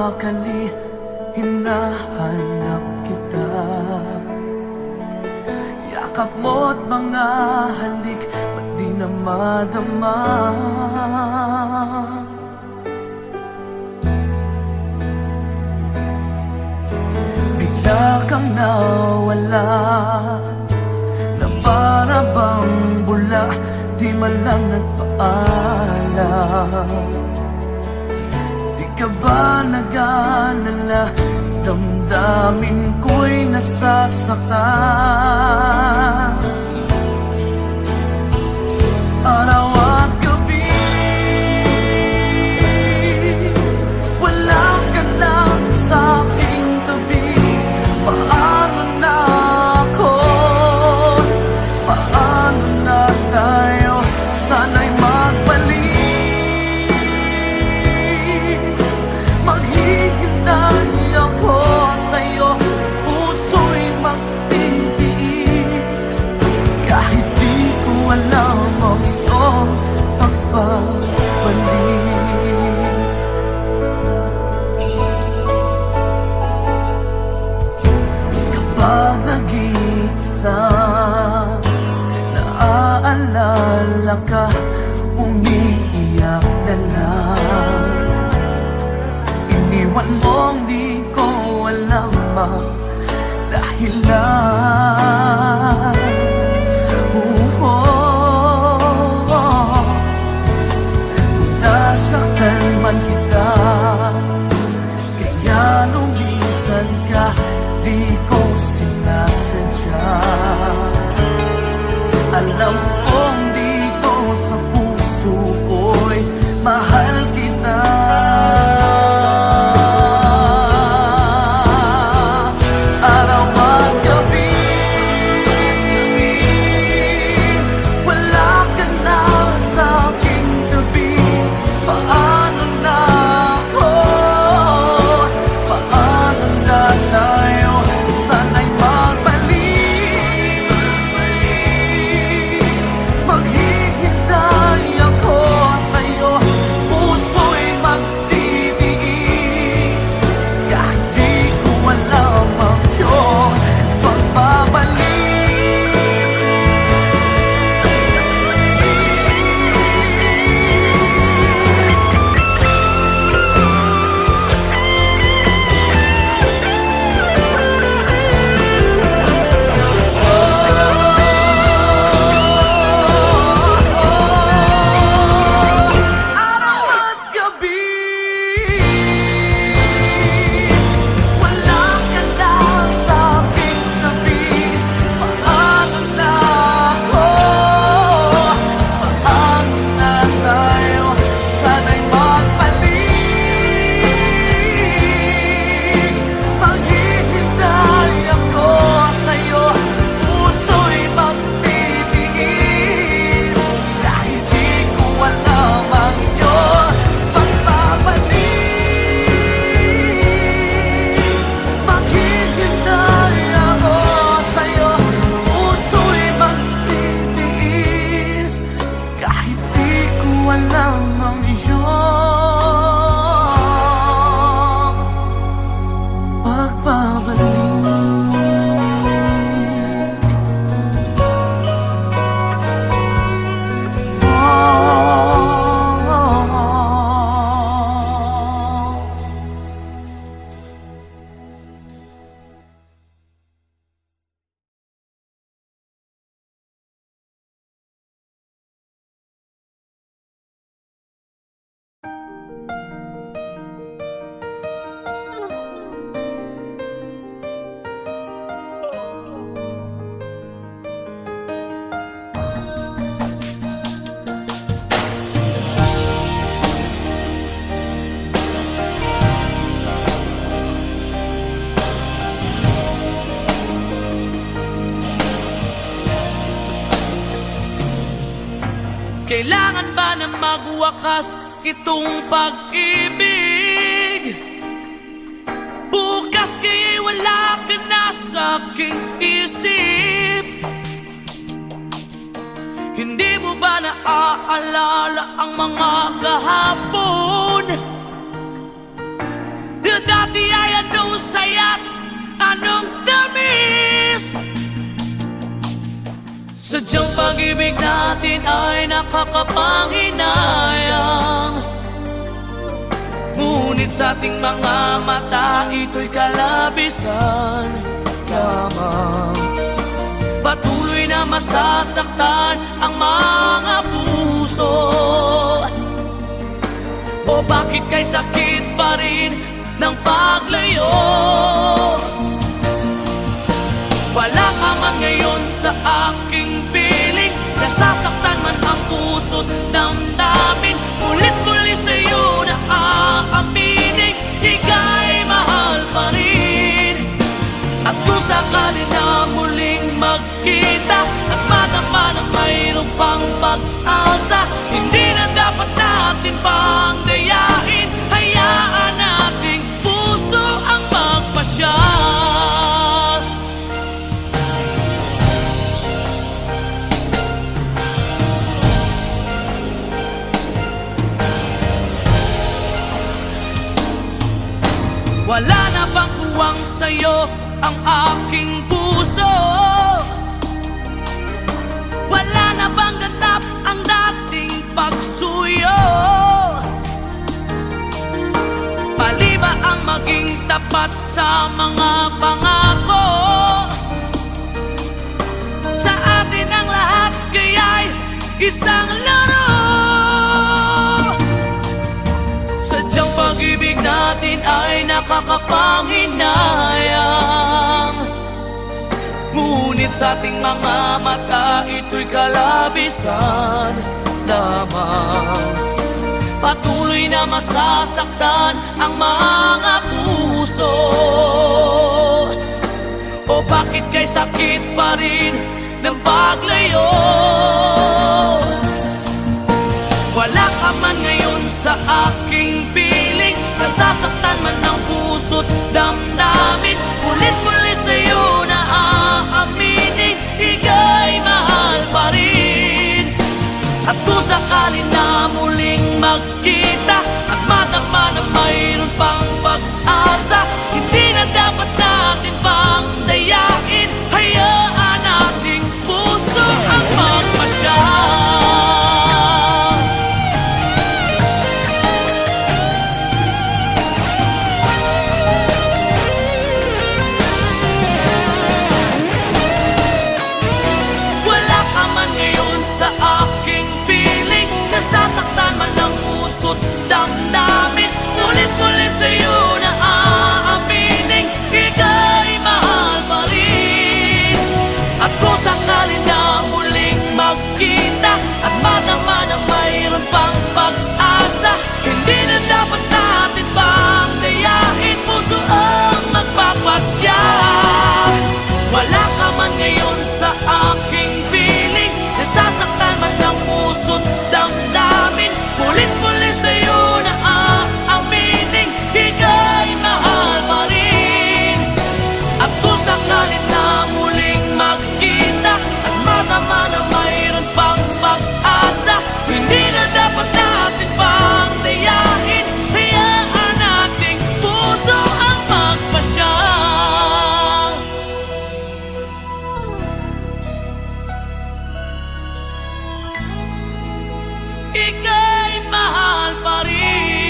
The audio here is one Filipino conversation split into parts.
nagmamamakali, hinahanap kita. Yakap mo't mga halik, ba't di na madama? Bigla kang nawala, na para bang bula, di man lang nagpaalam. Di ka ba nag-alala, damdamin ko'y nasasaktan? Araw at gabi, wala ka lang sa'king tabi. Paano na ako? Paano na tayo? Sana'y magbalik. Maghihintay ako sa'yo, puso'y magtitiis. Kahit di ko alam ang iyong pagbabalik. Kapag nag-iisa, naaalala ka, umiiyak na lang. Iniwan mong di ko alam ang dahilan. Kung nasaktan man kita, kaya lumisan ka, di ko sinasadya. Alam kong dito sa puso ko'y mahal kita. Araw at gabi, wala ka na sa'king tabi. Paano na ako? Paano na tayo? Sana'y magbalik. Maghihintay ako sa'yo, puso'y magtitiis. Kahit di ko alam ang iyong pagbabalik. Araw at gabi, wala ka na sa'king tabi. Paano na ako? Paano na tayo? Sana'y magbalik. Maghihintay ako sa'yo, puso'y magtitiis. Kahit di ko alam ang iyong pagbabalik. Maghihintay ako sa'yo, puso'y magtitiis. Kahit di ko alam ang iyong pagbabalik. Kailangan ba na magwakas itong pag-ibig? Bukas kaya'y wala ka na sa'king isip. Hindi mo ba naaalala ang mga kahapon? na dati ay anong saya't anong tamis. Sadyang pag-ibig natin ay nakakapanghinayang, ngunit sa ating mga mata ito'y kalabisan lamang. Patuloy na masasaktan ang mga puso, o bakit kay sakit pa rin ng paglayo? Wala ka man ngayon sa aking piling, nasasaktan man ang puso't damdamin. Ulit-muli sa'yo na aaminin, ika'y mahal pa rin. At kung sakali na muling magkita at madama na mayroong pang pag-asa, hindi na dapat natin pang dayain. Hayaan nating puso ang magpasya. Wala na bang uwang sa'yo ang aking puso? Wala na bang ganap ang dating pagsuyo? Mali ba ang maging tapat sa mga pangako? Sa atin ang lahat kaya'y isang laro. Sadyang pag-ibig natin ay nakakapanghinayang, ngunit sa ating mga mata ito'y kalabisan lamang. Patuloy na masasaktan ang mga puso, o bakit kay sakit pa rin ng paglayo? Wala ka man ngayon sa aking piling, nasasaktan man ang puso't damdamin. Ulit-muli sa'yo na aaminin, ika'y mahal pa rin. At kung sakali na muling magkita at madama na mayroon pang pag-asa, hindi na dapat natin pang dayain. Hayaan nating puso ang magpasya. Sa aking piling, nasasaktan man ang puso't damdamin. Ulit-muli sa'yo na aaminin, ika'y mahal pa rin. At kung sakali na muling magkita at madama na mayroon pang pag-asa, hindi na dapat natin pang dayain. Puso ang magpapasya. Wala ka man ngayon sa aking piling, nasasaktan man ang puso't damdamin. Ulit-muli sa'yo na aaminin, ika'y mahal pa rin. At kung sakali na muling magkita at madama na mayroon pang pag-asa, hindi na dapat natin pang dayain. Hayaan nating puso ang magpasya. Ika'y mahal pa rin.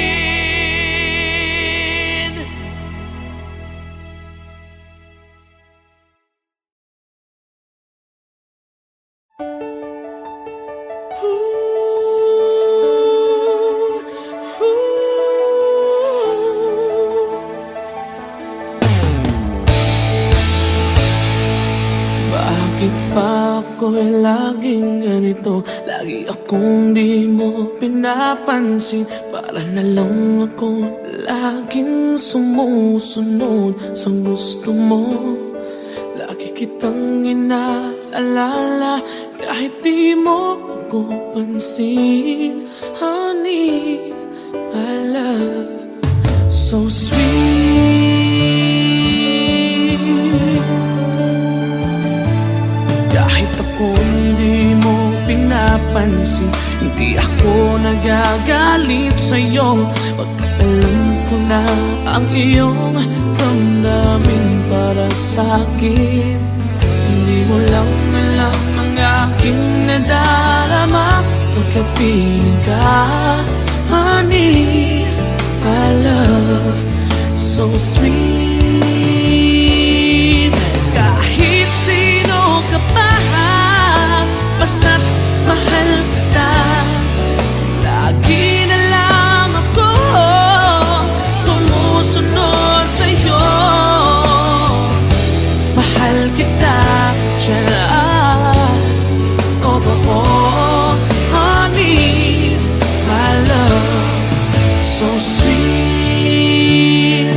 Bakit pa ako'y laging ganito? Lagi akong di mo pinapansin. Para na lang ako laging sumusunod sa gusto mo. Lagi kitang inaalala kahit di mo ako pansin. Honey, my love, so sweet. Kahit ako hindi mo pinapansin, hindi ako nagagalit sa'yo. Pagkat alam ko ko na ang iyong damdamin para sa'kin. Hindi mo lang alam ang aking nadarama pagkapiling ka. Honey, my love, so sweet. Kahit sino ka pa, basta't mahal kita. Lagi na lang ako sumusunod sa'yo. Mahal kita, totoo, honey, my love, so sweet.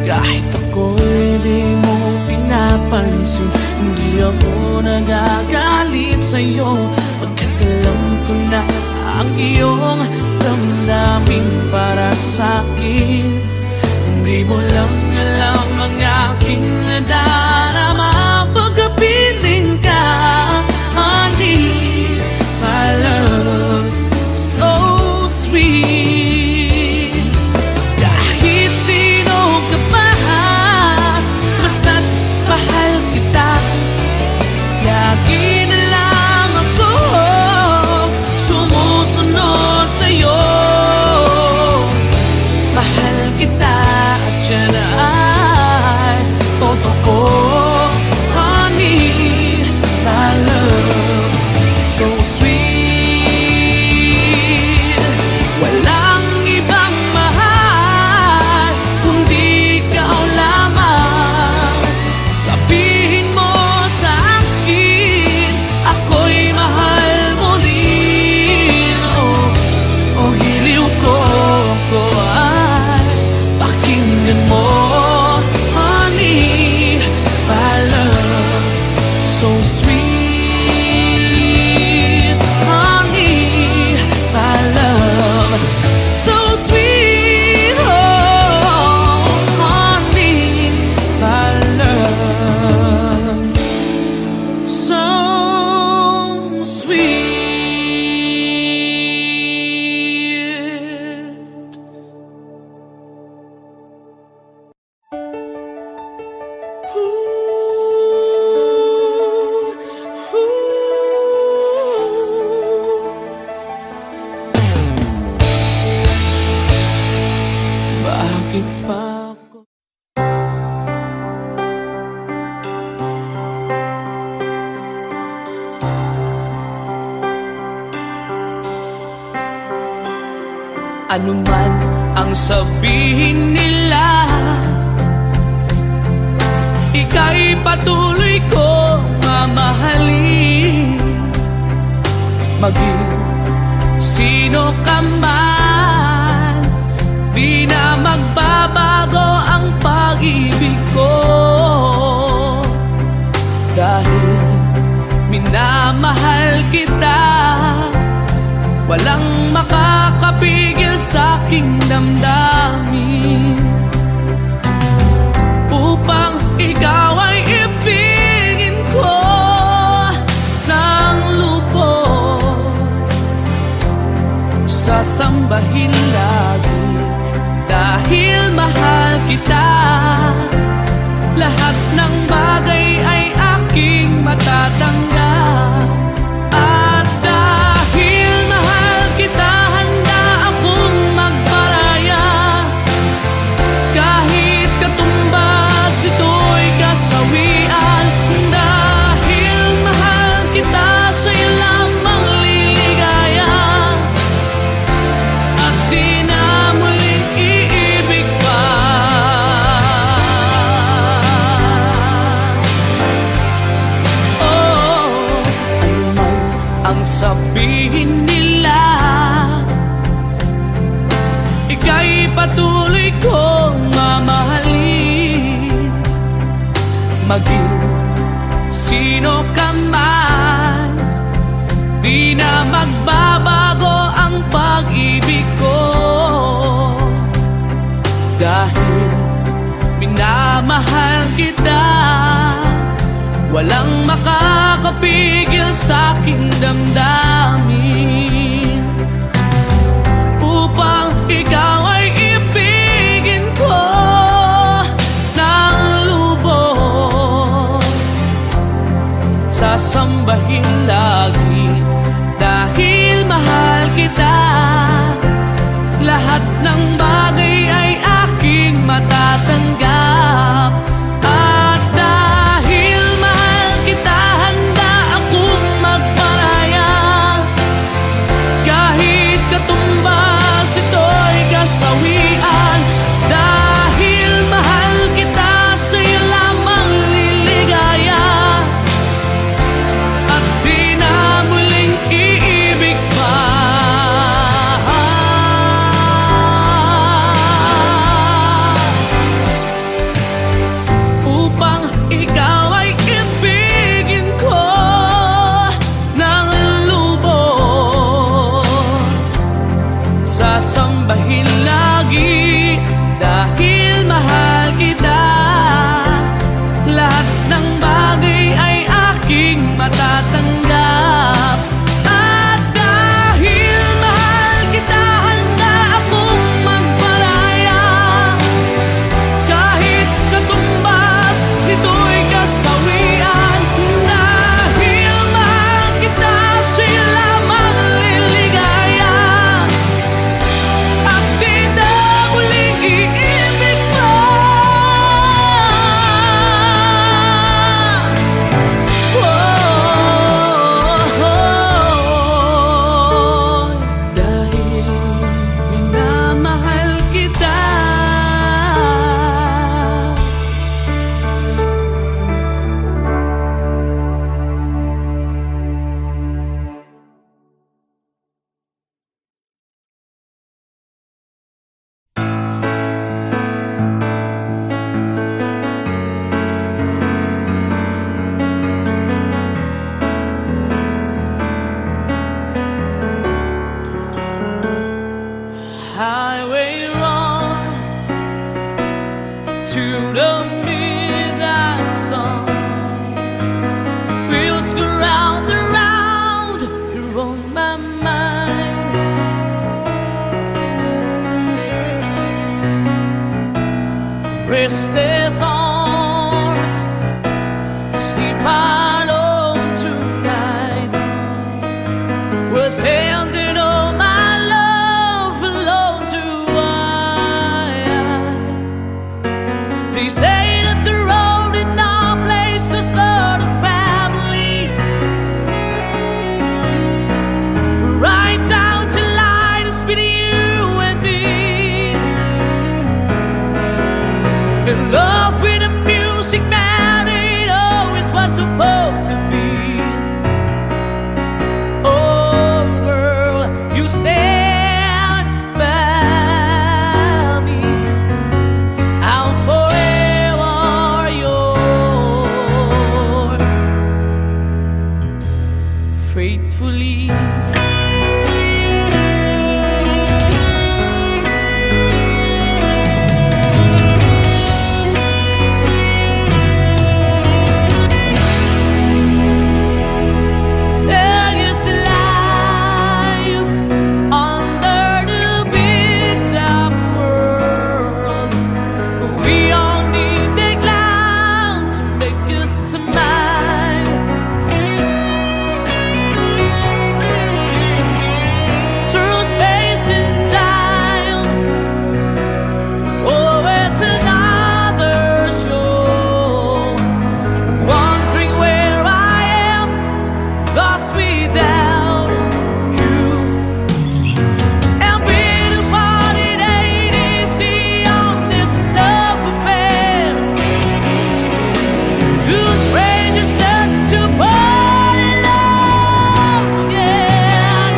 Kahit ako'y di mo pinapansin, hindi ako nagagalit sa'yo, pagkat alam ko na ang iyong damdamin para sa'kin. Hindi mo lang alam ang aking nadarama pagkapiling ka. Honey, my love, so sweet. Kahit sino ka pa, basta't mahal kita. Lagi na lang ako sumusunod sa'yo. Mahal kita at yan ay totoo, honey, my love, so sweet. Walang ibang mahal kundi ikaw lamang. Sabihin mo sa akin, ako'y mahal mo rin. Oh, hiliw ko, ako ay pakinggan mo, honey, my love, so sweet. Honey, my love, so sweet. Oh, honey, my love, so sweet. Bakit pa ako? Ano man ang sabihin nila, ika'y patuloy kong mamahalin. Maging sino ka man, di na magbabago ang pag-ibig ko. Dahil minamahal kita, walang makakapigil sa'king damdamin. Upang ikaw ay ibigin ko ng lubos, sasambahin lagi dahil mahal kita. Lahat ng bagay ay aking matatanggap. At dahil mahal kita, handa akong magparaya. Kahit katumbas nito'y kasawian. Dahil mahal kita, sa'yo lamang liligaya. At di na muling iibig pa. Oh, ano man ang sabihin nila, ika'y patuloy kong mamahalin. Maging sino ka man, di na magbabago ang pag-ibig ko. Dahil minamahal kita, walang makakapigil sa'king damdamin. Upang ikaw ay ibigin sasambahin lagi dahil mahal kita. Lahat ng bagay ay aking matatanggap. At dahil mahal kita, handa akong magparaya. Kahit katumbas ito'y kasawian. Dahil mahal kita, sa'yo lamang liligaya. At di na muling iibig pa. Upang ikaw ay ibigin ko ng lubos, sasambahin lagi dahil mahal kita. Lahat ng bagay ay aking matatanggap. At dahil mahal kita, handa akong magparaya. Kahit katumbas ito'y kasawian. Dahil mahal kita, sa'yo lamang liligaya. At di na muling iibig pa. Dahil minamahal kita. Highway run to the midnight sun. Wheels go round and round, you're on my mind. Restless arms sleep alone tonight. Was handing all my love alone to I. They say that the road in our place is not a family. Right down to line is between you and me. And love with the music, man, ain't always what's supposed to be. Oh, girl, you stand by me. I'll forever yours, faithfully. Serious life under the big top world. We all need the cloud to make us smile. Through space and time, there's always another show. Wondering where I am, lost without you. And being apart, it ain't easy on this love affair. Two strangers learn to fall in love again.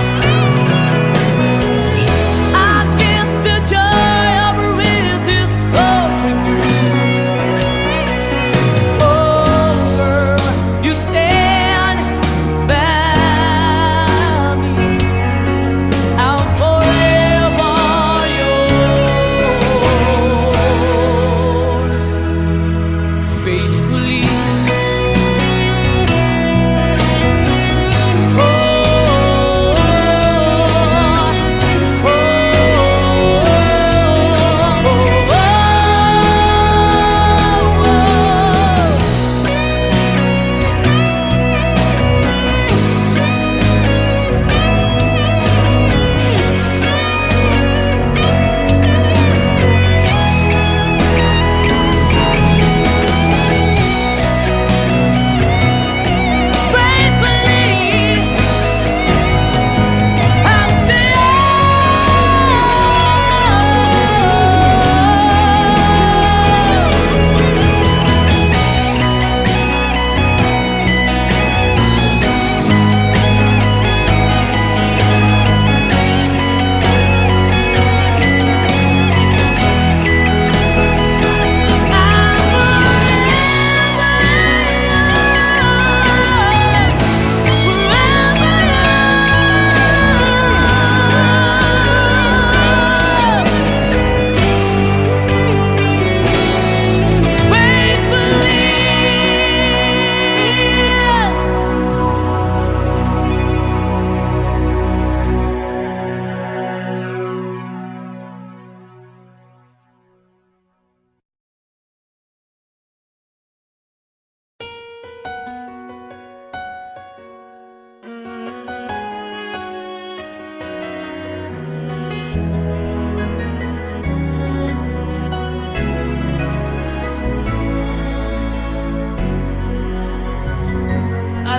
I get the joy of real discovery. Oh, girl, you stand by me. I'll forever yours, faithfully.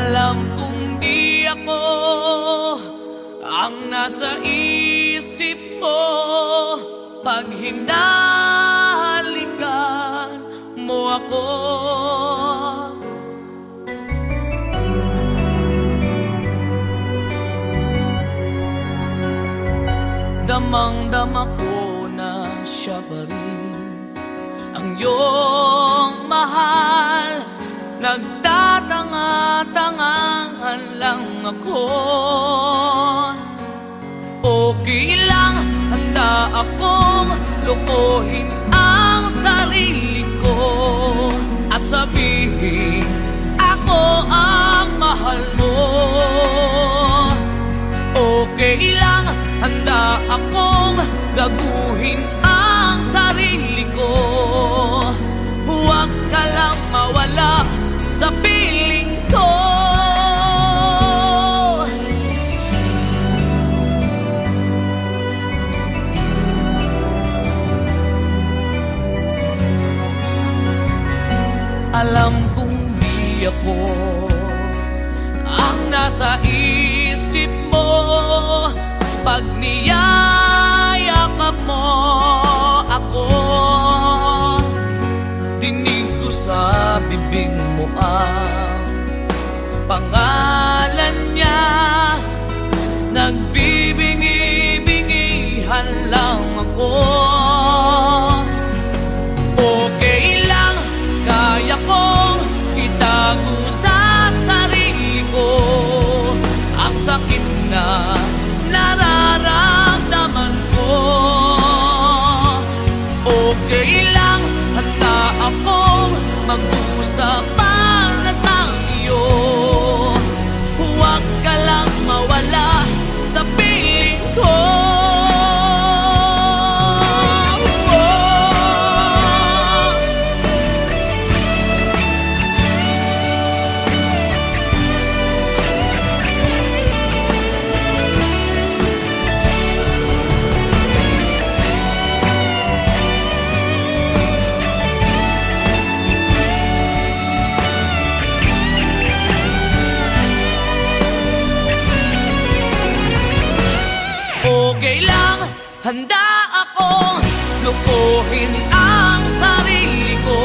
Alam kong di ako ang nasa isip mo pag hinahalikan mo ako. Damang-dama ko na siya pa rin ang iyong mahal. Nagtatanga-tangaan lang ako. Okay lang, handa akong lukuhin ang sarili ko at sabihin ako ang mahal mo. Okay lang, handa akong gaguhin ang sarili ko. Huwag ka lang mawala sa piling ko. Alam kong di ako ang nasa isip mo pag niyayakap mo ako. Dinig ko sa bibig mo ang pangalan niya. Nagbibingi-bingihan lang ako. Okay lang, kaya kong itago sa sarili ko ang sakit na nararamdaman ko. Okay lang, handa akong mag-usap para sa iyo. Huwag ka lang mawala sa piling ko. Okay lang, handa akong lukuhin ang sarili ko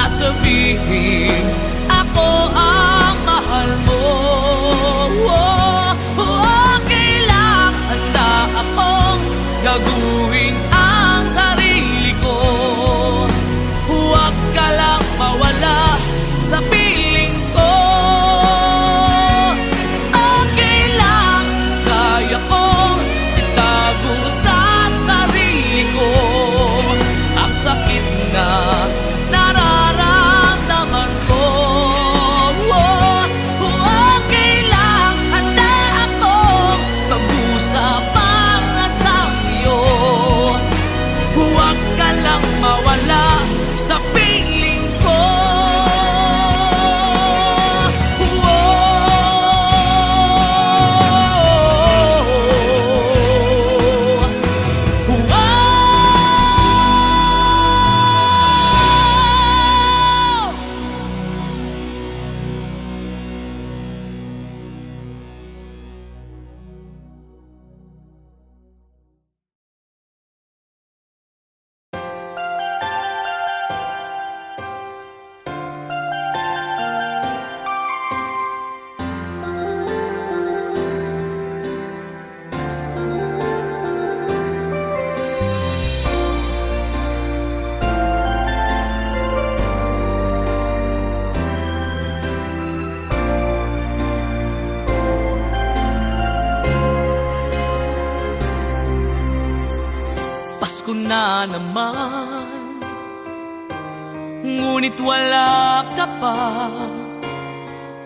at sabihin ako ang mahal mo. Okay lang, handa akong gaguhin ang sarili ko. Huwag ka lang mawala sa piling ko. Okay lang, kaya kong itago sa sarili ko ang sakit na nararamdaman ko. Okay lang, handa akong mag-usap para sa iyo. Huwag ka lang mawala sa piling ko. Pasko na naman, ngunit wala ka pa.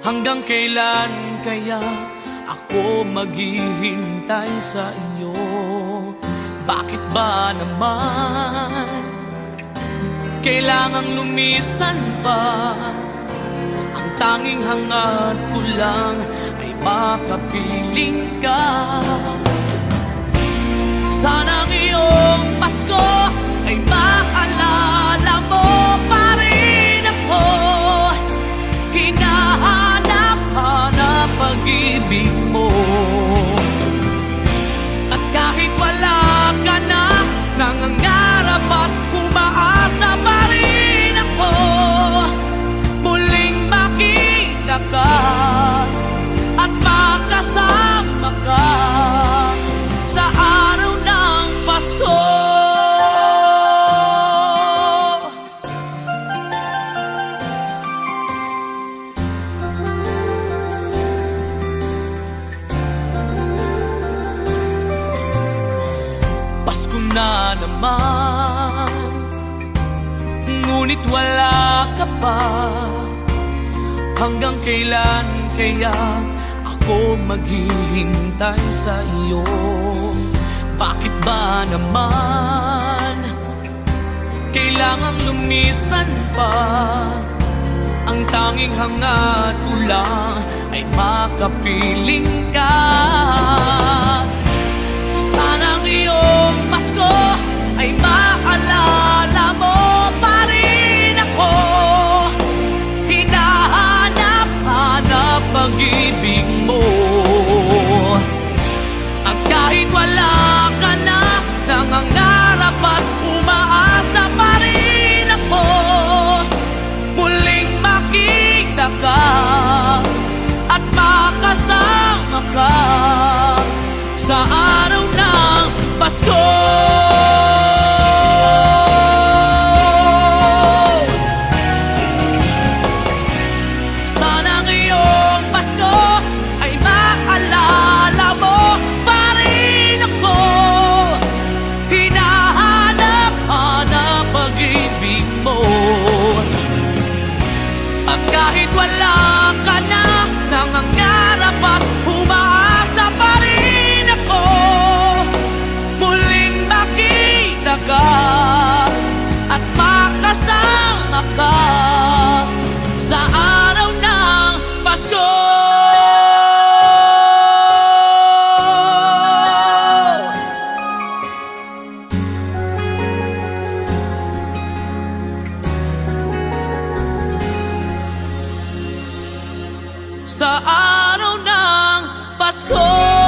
Hanggang kailan kaya ako maghihintay sa iyo? Bakit ba naman kailangang lumisan pa? Ang tanging hangad ko lang ay makapiling ka. Sana ngayong Pasko ay maalala mo pa rin ako. Hinahanap naman, ngunit wala ka pa. Hanggang kailan kaya ako maghihintay sa iyo? Bakit ba naman kailangang lumisan pa? Ang tanging hangad ko lang ay makapiling ka. Sana ngayong Pasko ay maalala mo pa rin ako. Hinahanap-hanap pag-ibig mo. At kahit wala ka na, nangangarap at umaasa pa rin ako. Muling makita ka at makasama ka sa araw ng Pasko. Sana ngayong Pasko ay maalala mo pa rin ako. Hinahanap-hanap pag-ibig mo. At kahit wala ka na, nangangarap at umaasa pa rin ako. Muling makita ka at makasama ka sa araw ng Pasko. Sa araw ng Pasko.